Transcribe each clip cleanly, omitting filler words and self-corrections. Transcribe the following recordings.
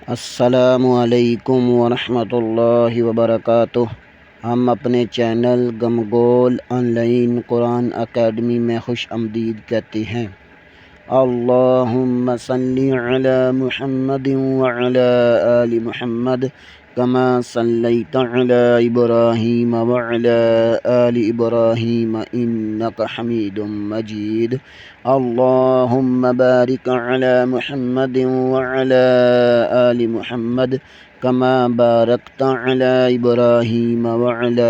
السلام علیکم ورحمۃ اللہ وبرکاتہ۔ ہم اپنے چینل گمگول آن لائن قرآن اکیڈمی میں خوش آمدید کہتے ہیں۔ اللہم صلی علی محمد وعلی آل محمد کما صلیت علی ابراہیم وعلی آل ابراہیم انک حمید مجید۔ اللہم بارک علی محمد وعلی آل محمد کما بارکت علی ابراہیم وعلی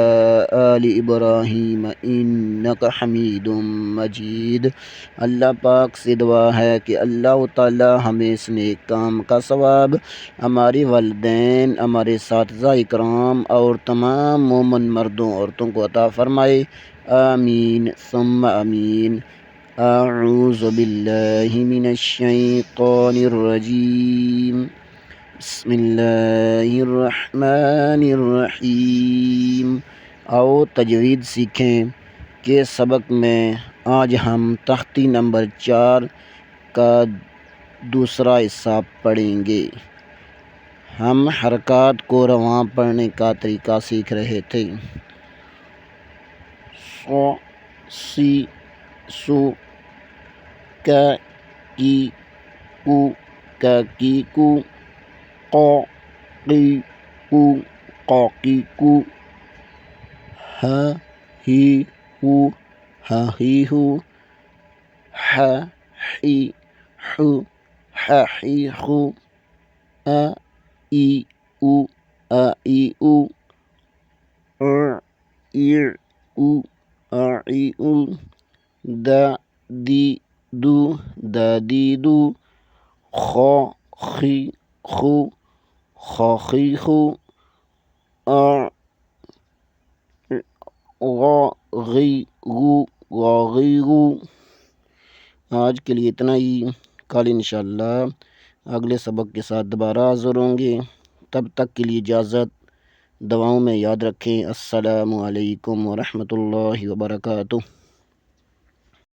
آل ابراہیم انک حمید مجید۔ اللہ پاک سے دعا ہے کہ اللہ تعالی ہمیں اس نیک کام کا ثواب ہمارے والدین، ہمارے اساتذہ اکرام اور تمام مومن مردوں عورتوں کو عطا فرمائے، آمین ثم آمین۔ اعوذ باللہ من الشیطان الرجیم، بسم اللہ الرحمن الرحیم۔ آؤ تجوید سیکھیں کے سبق میں آج ہم تختی نمبر 4 کا دوسرا حصہ پڑھیں گے۔ ہم حرکات کو رواں پڑھنے کا طریقہ سیکھ رہے تھے۔ سو، سی، سو، کا، کی، کو، کا، کی، کو، قو، قی، کو، قا، کی، کو، ہا، ہی، ہو، ہا، ہی، ہو، حا، حی، حو، حا، حی، خو، آ، ای، او، آ، ای، او، اُ، ای، او، آ، ای، او، دا، دی، دو، دا، دی، دو، خا، خی، خو، خا، خی، خو، آ، غا، غی، غو، غا، غی، غو۔ آج کے لیے اتنا ہی۔ کل انشاءاللہ اگلے سبق کے ساتھ دوبارہ حاضر ہوں گے۔ تب تک کے لیے اجازت، دعاؤں میں یاد رکھیں۔ السلام علیکم ورحمۃ اللہ وبرکاتہ۔